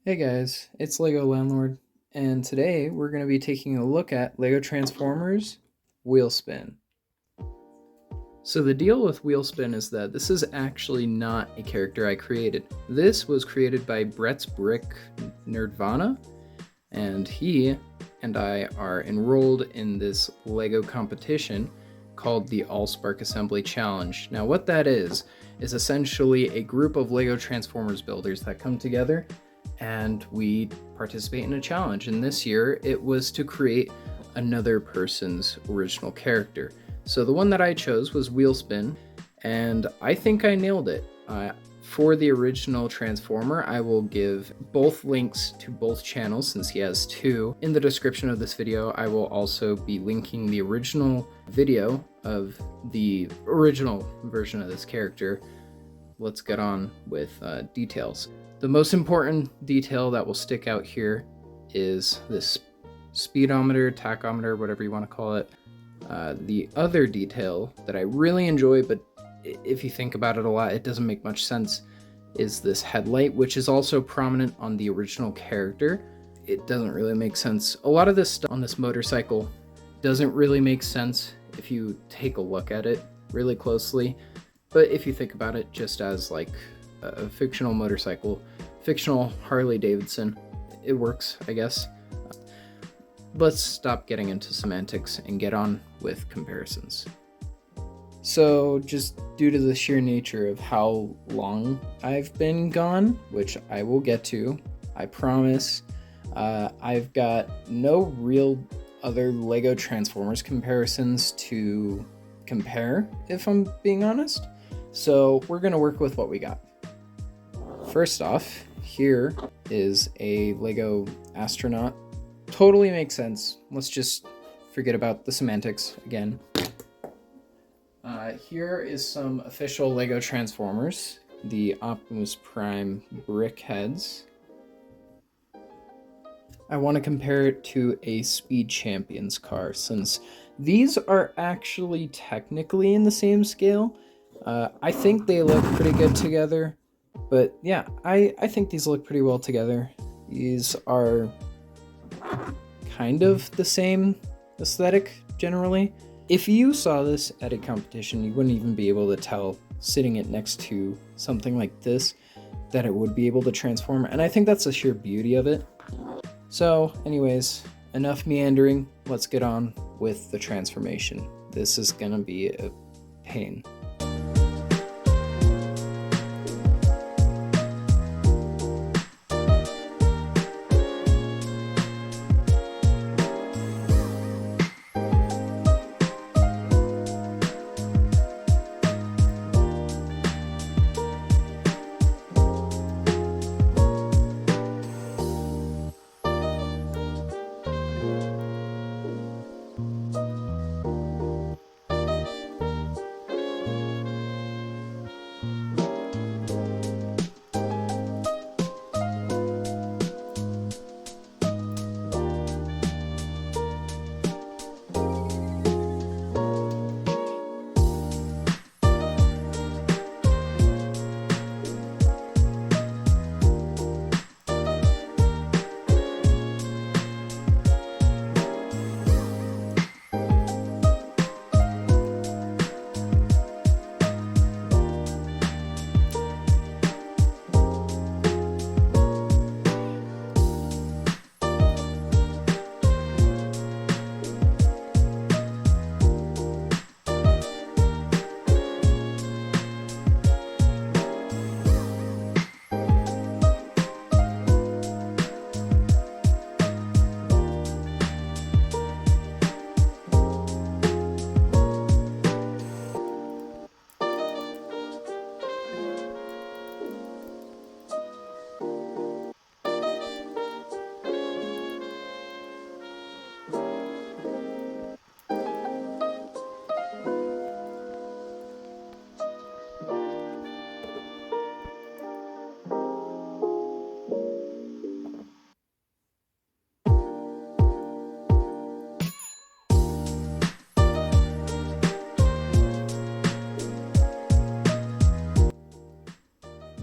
Hey guys, it's Lego Landlord, and today we're going to be taking a look at Lego Transformers Wheelspin. So the deal with Wheelspin is that this is actually not a character I created. This was created by Brett's Brick Nerdvana, and he and I are enrolled in this Lego competition called the ALLSPARK Assembly Challenge. Now what that is essentially a group of Lego Transformers builders that come together and we participate in a challenge. And this year it was to create another person's original character. So the one that I chose was Wheelspin, and I think I nailed it. For the original Transformer, I will give both links to both channels since he has two. In the description of this video, I will also be linking the original video of the original version of this character. Let's get on with details. The most important detail that will stick out here is this speedometer, tachometer, whatever you want to call it. The other detail that I really enjoy, but if you think about it a lot, it doesn't make much sense, is this headlight, which is also prominent on the original character. It doesn't really make sense. A lot of this stuff on this motorcycle doesn't really make sense if you take a look at it really closely. But if you think about it just as like a fictional motorcycle, fictional Harley Davidson, it works, I guess. Let's stop getting into semantics and get on with comparisons. So just due to the sheer nature of how long I've been gone, which I will get to, I promise, I've got no real other Lego Transformers comparisons to compare, if I'm being honest. So we're gonna work with what we got. First off, here is a Lego astronaut. Totally makes sense. Let's just forget about the semantics again. Here is some official Lego Transformers, the Optimus Prime brick heads. I want to compare it to a Speed Champions car, since these are actually technically in the same scale. I think they look pretty good together, but yeah, I think these look pretty well together. These are kind of the same aesthetic generally. If you saw this at a competition, you wouldn't even be able to tell, sitting it next to something like this, that it would be able to transform, and I think that's the sheer beauty of it. So anyways, enough meandering, let's get on with the transformation. This is gonna be a pain.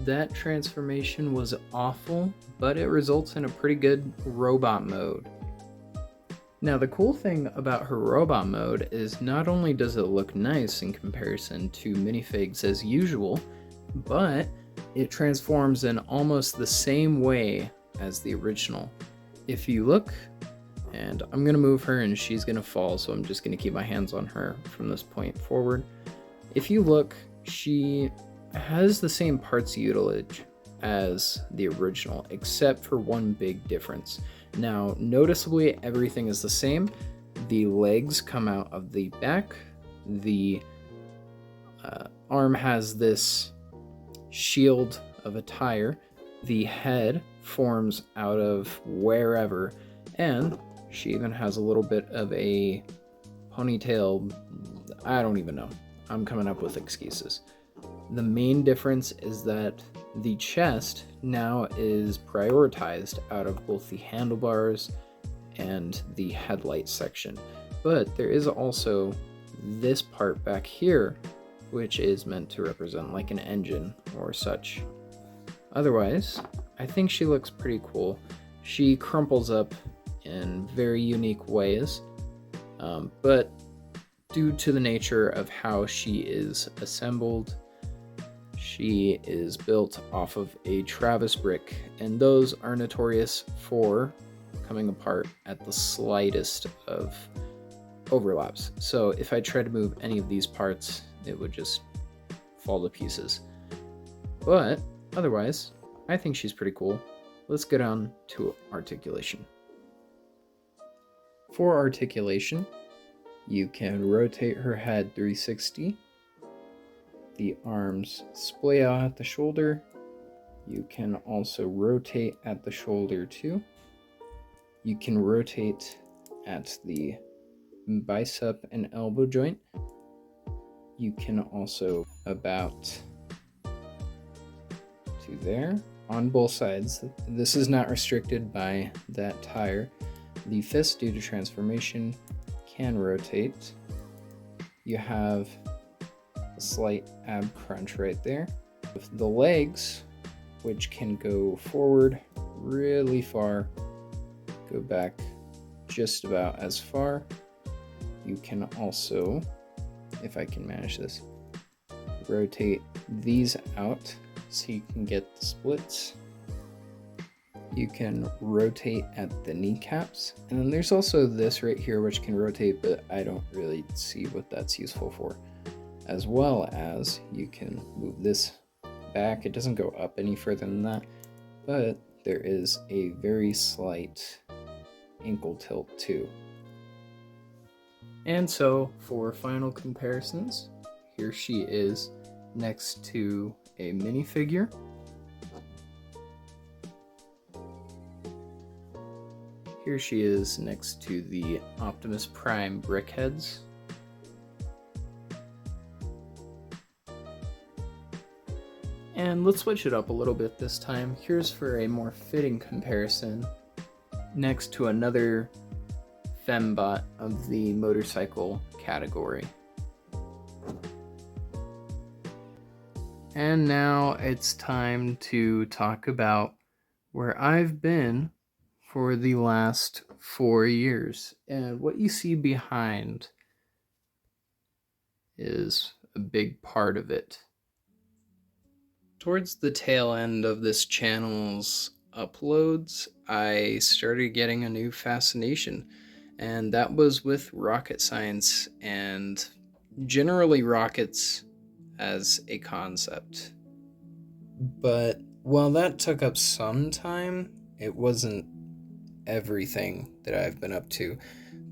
that transformation was awful, but it results in a pretty good robot mode. Now, the cool thing about her robot mode is not only does it look nice in comparison to minifigs as usual, but it transforms in almost the same way as the original. If you look, and I'm going to move her and she's going to fall, so I'm just going to keep my hands on her from this point forward. If you look, she has the same parts usage as the original, except for one big difference. Now, noticeably, everything is the same. The legs come out of the back. The arm has this shield of a tire. The head forms out of wherever, and she even has a little bit of a ponytail. I don't even know. I'm coming up with excuses. The main difference is that the chest now is prioritized out of both the handlebars and the headlight section. But there is also this part back here, which is meant to represent like an engine or such. Otherwise, I think she looks pretty cool. She crumples up in very unique ways, but due to the nature of how she is assembled, she is built off of a Travis brick, and those are notorious for coming apart at the slightest of overlaps. So if I try to move any of these parts, it would just fall to pieces. But otherwise, I think she's pretty cool. Let's get on to articulation. For articulation, you can rotate her head 360. The arms splay out at the shoulder. You can also rotate at the shoulder too. You can rotate at the bicep and elbow joint. You can also about to there on both sides. This is not restricted by that tire. The fist, due to transformation, can rotate. You have a slight ab crunch right there. With the legs, which can go forward really far, go back just about as far. You can also, if I can manage this, rotate these out so you can get the splits. You can rotate at the kneecaps, and then there's also this right here which can rotate, but I don't really see what that's useful for. As well as you can move this back. It doesn't go up any further than that, but there is a very slight ankle tilt too. And so for final comparisons, here she is next to a minifigure. Here she is next to the Optimus Prime brickheads. And let's switch it up a little bit this time. Here's for a more fitting comparison next to another fembot of the motorcycle category. And now it's time to talk about where I've been for the last 4 years. And what you see behind is a big part of it. Towards the tail end of this channel's uploads, I started getting a new fascination, and that was with rocket science and generally rockets as a concept. But while that took up some time, it wasn't everything that I've been up to.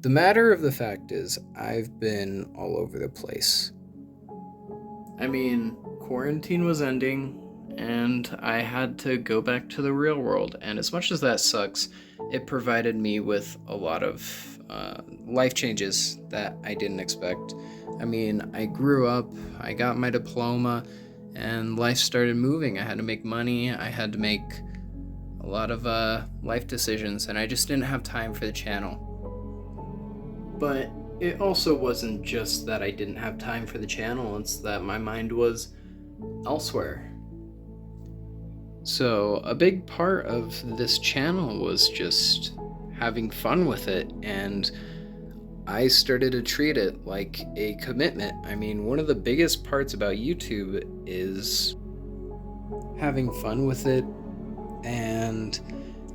The matter of the fact is, I've been all over the place. I mean, quarantine was ending, and I had to go back to the real world, and as much as that sucks, it provided me with a lot of life changes that I didn't expect. I mean, I grew up, I got my diploma, and life started moving. I had to make money, I had to make a lot of life decisions, and I just didn't have time for the channel. But it also wasn't just that I didn't have time for the channel, it's that my mind was elsewhere. So, a big part of this channel was just having fun with it, and I started to treat it like a commitment. I mean, one of the biggest parts about YouTube is having fun with it and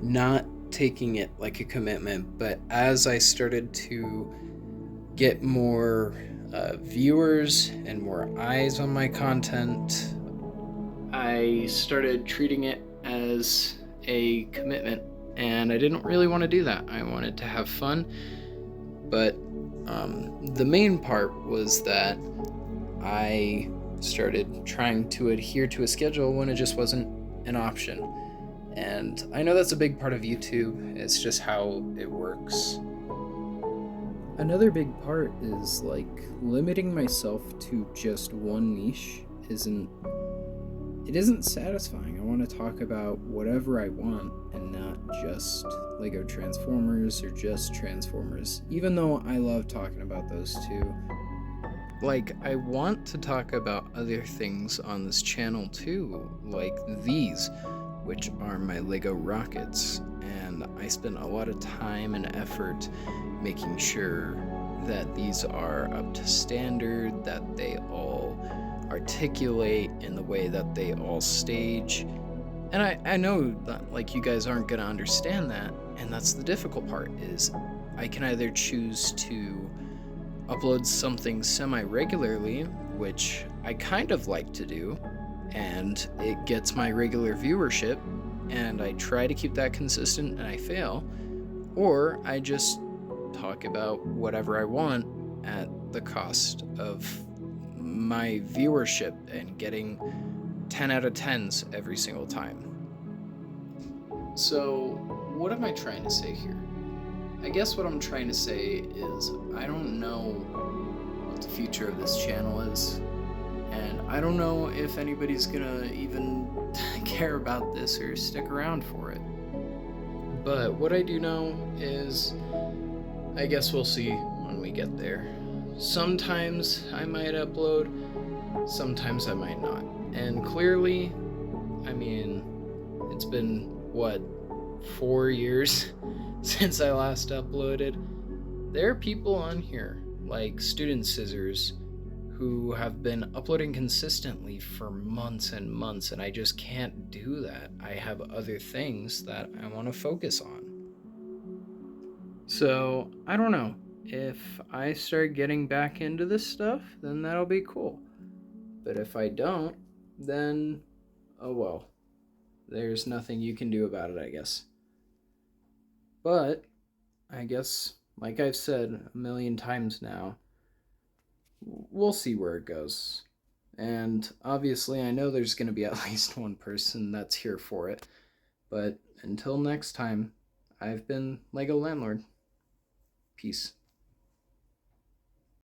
not taking it like a commitment. But as I started to get more viewers and more eyes on my content, I started treating it as a commitment, and I didn't really want to do that. I wanted to have fun, but the main part was that I started trying to adhere to a schedule when it just wasn't an option. And I know that's a big part of YouTube, it's just how it works. Another big part is like limiting myself to just one niche isn't satisfying. I want to talk about whatever I want and not just Lego Transformers or just Transformers, even though I love talking about those too. Like, I want to talk about other things on this channel too, like these, which are my Lego rockets, and I spent a lot of time and effort making sure that these are up to standard, that they all articulate in the way that they all stage. And I know that like you guys aren't gonna understand that, and that's the difficult part, is I can either choose to upload something semi-regularly, which I kind of like to do, and it gets my regular viewership, and I try to keep that consistent and I fail, or I just talk about whatever I want at the cost of my viewership and getting 10 out of 10s every single time. So, what am I trying to say here? I guess what I'm trying to say is I don't know what the future of this channel is, and I don't know if anybody's gonna even care about this or stick around for it. But what I do know is I guess we'll see when we get there. Sometimes I might upload, sometimes I might not. And clearly, I mean, it's been, what, 4 years since I last uploaded? There are people on here, like Student Scissors, who have been uploading consistently for months and months, and I just can't do that. I have other things that I want to focus on. So, I don't know. If I start getting back into this stuff, then that'll be cool. But if I don't, then, oh well. There's nothing you can do about it, I guess. But, I guess, like I've said a million times now, we'll see where it goes. And obviously, I know there's going to be at least one person that's here for it. But until next time, I've been Lego Landlord. Peace.